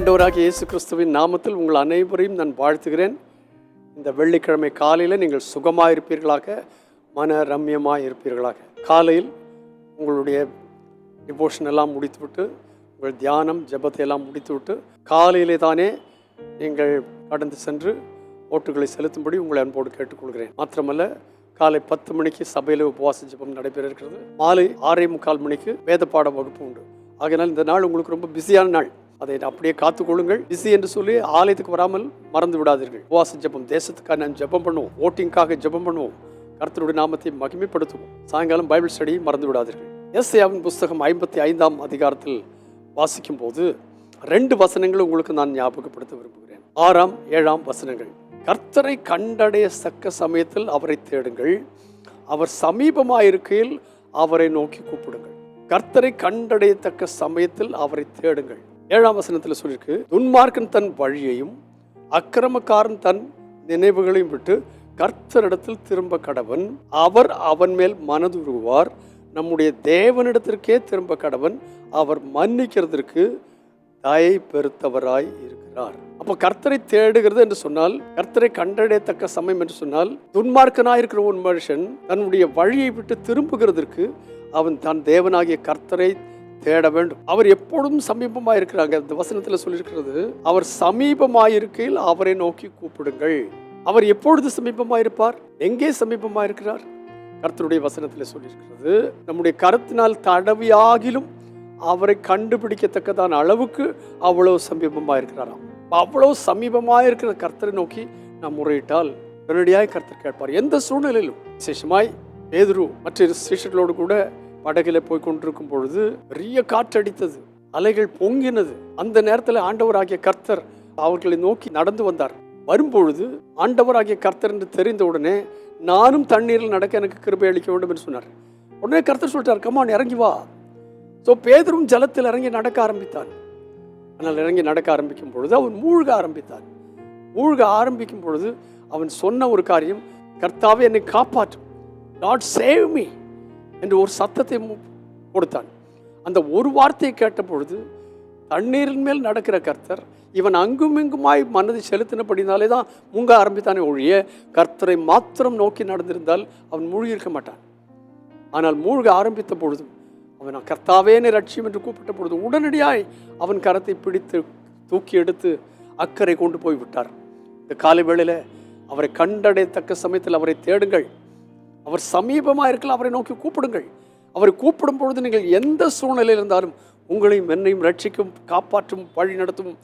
ஆண்டவராகிய இயேசு கிறிஸ்துவின் நாமத்தில் உங்கள் அனைவரையும் நான் வாழ்த்துகிறேன். இந்த வெள்ளிக்கிழமை காலையில் நீங்கள் சுகமாக இருப்பீர்களாக, மன ரம்யமாக இருப்பீர்களாக. காலையில் உங்களுடைய டிவோஷன் எல்லாம் முடித்துவிட்டு, உங்கள் தியானம் ஜெபத்தை எல்லாம் முடித்துவிட்டு, காலையிலே தானே நீங்கள் கடந்து சென்று ஓட்டுகளை செலுத்தும்படி உங்களை அன்போடு கேட்டுக்கொள்கிறேன். மாத்திரமல்ல, காலை 10 மணிக்கு சபையில் உபவாச ஜெபம் நடைபெற இருக்கிறது. மாலை 6:45 மணிக்கு வேத பாட வகுப்பு உண்டு. ஆகையினால் இந்த நாள் உங்களுக்கு ரொம்ப பிஸியான நாள். அதை அப்படியே காத்துக்கொள்ளுங்கள். பிஸி என்று சொல்லி ஆலயத்துக்கு வராமல் மறந்து விடாதீர்கள். உபவாச ஜெபம், தேசத்துக்காக நான் ஜெபம் பண்ணுவோம், ஓட்டிங்காக ஜெபம் பண்ணுவோம், கர்த்தருடைய நாமத்தை மகிமைப்படுத்துவோம். சாயங்காலம் பைபிள் ஸ்டடி மறந்து விடாதீர்கள். எஸ்ஐயாவின் புஸ்தகம் 55ஆம் அதிகாரத்தில் வாசிக்கும் போது 2 வசனங்கள் உங்களுக்கு நான் ஞாபகப்படுத்த விரும்புகிறேன். 6ஆம் 7ஆம் வசனங்கள். கர்த்தரை கண்டடையத்தக்க சமயத்தில் அவரை தேடுங்கள், அவர் சமீபமாயிருக்கையில் அவரை நோக்கி கூப்பிடுங்கள். கர்த்தரை கண்டடையத்தக்க சமயத்தில் அவரை தேடுங்கள். 7ஆம் வசனத்தில் சொல்லியிருக்கு, துன்மார்க்கன் தன் வழியையும் அக்கிரமக்காரன் தன் நினைவுகளையும் விட்டு கர்த்தரிடத்தில் திரும்ப கடவன், அவர் அவன் மேல் மனதுருகுவார். நம்முடைய தேவனிடத்திற்கே திரும்ப கடவன், அவர் மன்னிக்கிறதற்கு தயை பெருத்தவராய் இருக்கிறார். அப்போ கர்த்தரை தேடுகிறது என்று சொன்னால், கர்த்தரை கண்டடையத்தக்க சமயம் என்று சொன்னால், துன்மார்க்கனாய் இருக்கிற ஒரு மனுஷன் தன்னுடைய வழியை விட்டு திரும்புகிறதற்கு அவன் தன் தேவனாகிய கர்த்தரை தேட வேண்டும். அவர் எப்பொழுதும் சமீபமாக இருக்கிறாங்க. இந்த வசனத்தில் சொல்லியிருக்கிறது, அவர் சமீபமாயிருக்கையில் அவரை நோக்கி கூப்பிடுங்கள். அவர் எப்பொழுது சமீபமாக இருப்பார்? எங்கே சமீபமாக இருக்கிறார்? கர்த்தருடைய வசனத்தில் சொல்லியிருக்கிறது, நம்முடைய கருத்தினால் தடவியாகிலும் அவரை கண்டுபிடிக்கத்தக்கதான அளவுக்கு அவ்வளவு சமீபமாக இருக்கிறாராம். அவ்வளவு சமீபமாக இருக்கிற கர்த்தரை நோக்கி நாம் முறையிட்டால் உடனடியாக கர்த்தர் கேட்பார். எந்த சூழ்நிலையிலும். விசேஷமாய் பேதுரு மற்ற சீஷர்களோடு கூட படகில போய் கொண்டிருக்கும் பொழுது பெரிய காற்றடித்தது, அலைகள் பொங்கினது. அந்த நேரத்தில் ஆண்டவராகிய கர்த்தர் அவர்களை நோக்கி நடந்து வந்தார். வரும்பொழுது ஆண்டவராகிய கர்த்தர் என்று தெரிந்த உடனே, நானும் தண்ணீரில் நடக்க எனக்கு கிருபை அளிக்க வேண்டும் என்று சொன்னார். உடனே கர்த்தர் சொல்லிட்டார், கமான் இறங்கி வா. ஸோ பேதுரும் ஜலத்தில் இறங்கி நடக்க ஆரம்பித்தான். ஆனால் இறங்கி நடக்க ஆரம்பிக்கும் பொழுது அவன் மூழ்க ஆரம்பித்தான். மூழ்க ஆரம்பிக்கும் பொழுது அவன் சொன்ன ஒரு காரியம், கர்த்தாவே என்னை காப்பாற்றும், லார்ட் சேவ் மீ என்று ஒரு சத்தத்தை கொடுத்தான். அந்த ஒரு வார்த்தையை கேட்ட பொழுது தண்ணீரின் மேல் நடக்கிற கர்த்தர் இவன் அங்கும் இங்குமாய் மனதை செலுத்தினபடினாலே தான் முங்க ஆரம்பித்தானே ஒழிய, கர்த்தரை மாத்திரம் நோக்கி நடந்திருந்தால் அவன் மூழ்கியிருக்க மாட்டான். ஆனால் மூழ்க ஆரம்பித்த பொழுதும் அவன் கர்த்தாவேனே ரட்சியம் என்று கூப்பிட்ட பொழுது உடனடியாய் அவன் கரத்தை பிடித்து தூக்கி எடுத்து அக்கறை கொண்டு போய் விட்டார். இந்த காலை வேளையில் அவரை கண்டடையத்தக்க சமயத்தில் அவரை தேடுங்கள், அவர் சமீபமாக இருக்கலாம், அவரை நோக்கி கூப்பிடுங்கள். அவரை கூப்பிடும் பொழுது நீங்கள் எந்த சூழ்நிலையில் இருந்தாலும் உங்களையும் என்னையும் ரட்சிக்கும், காப்பாற்றும், வழி நடத்தும்,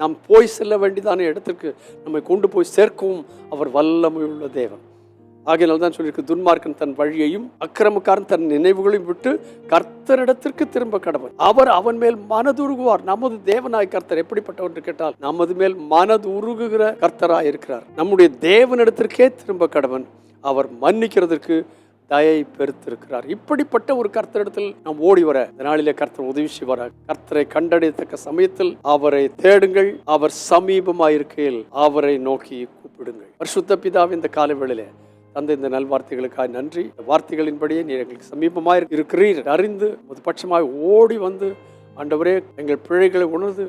நாம் போய் செல்ல வேண்டியதான இடத்திற்கு நம்மை கொண்டு போய் சேர்க்கவும் அவர் வல்லமையுள்ள தேவன். ஆகையினால் தான் சொல்லியிருக்கு, துன்மார்க்கன் தன் வழியையும் அக்கிரமக்காரன் தன் நினைவுகளையும் விட்டு கர்த்தரிடத்திற்கு திரும்ப கடவன், அவர் அவன் மேல் மனதுருகுவார். நமது தேவனாய் கர்த்தர் எப்படிப்பட்டவர் என்று கேட்டால், நமது மேல் மனது உருகுகிற கர்த்தராய் இருக்கிறார். நம்முடைய தேவனிடத்திற்கே திரும்ப கடவன், அவர் மன்னிக்கிறதற்கு தயை பெருத்திருக்கிறார். இப்படிப்பட்ட ஒரு கர்த்தரிடத்தில் நாம் ஓடி வர இந்த நாளிலே கர்த்தர் உதவி செய்வார். கர்த்தரை கண்டடையத்தக்க சமயத்தில் அவரை தேடுங்கள், அவர் சமீபமாயிருக்கையில் அவரை நோக்கி கூப்பிடுங்கள். பரிசுத்த பிதாவே, இந்த காலை வேளையிலே தந்தை, இந்த நல்வார்த்தைகளுக்காக நன்றி. இந்த வார்த்தைகளின்படியே நீர் எங்களுக்கு சமீபமாக இருக்கிறீர் அறிந்து ஒரு பட்சமாக ஓடி வந்து, ஆண்டவரே, எங்கள் பிழைகளை உணர்ந்து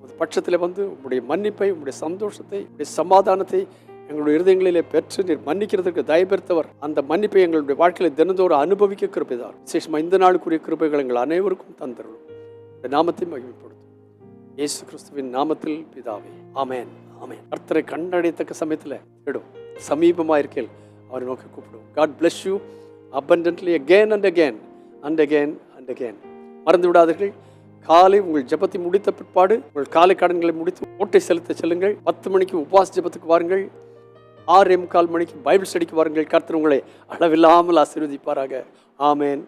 ஒரு பட்சத்தில் வந்து உங்களுடைய மன்னிப்பை, உங்களுடைய சந்தோஷத்தை, உங்களுடைய சமாதானத்தை எங்களுடைய இருதயங்களிலே பெற்று நீர் மன்னிக்கிறதுக்கு தயபெருத்தவர். அந்த மன்னிப்பை எங்களுடைய வாழ்க்கையில தினந்தோறும் அனுபவிக்க கிருபைதான். விசேஷமா இந்த நாளுக்குரிய கிருபைகள் எங்கள் அனைவருக்கும் தந்தரும். இந்த நாமத்தை மகிமைப்படுத்தும் இயேசு கிறிஸ்துவின் நாமத்தில் பிதாவே, ஆமென், ஆமென். கர்த்தரை கண்டடையத்தக்க சமயத்தில் தேடும், சமீபமாக இருக்கையில் அவரை நோக்கி கூப்பிடும். God bless you abundantly again and again and again and again. மறந்து விடாதீர்கள், காலை உங்கள் ஜெபத்தை முடித்த பிற்பாடு உங்கள் காலை கடன்களை முடித்து ஓட்டை செலுத்த செல்லுங்கள். 10 மணிக்கு உபவாச ஜெபத்துக்கு வாருங்கள். 6:45 மணிக்கு பைபிள் ஸ்டடிக்கு வாருங்கள். கர்த்தர் உங்களை அளவில்லாமல் ஆசீர்வதிப்பாராக. ஆமென்.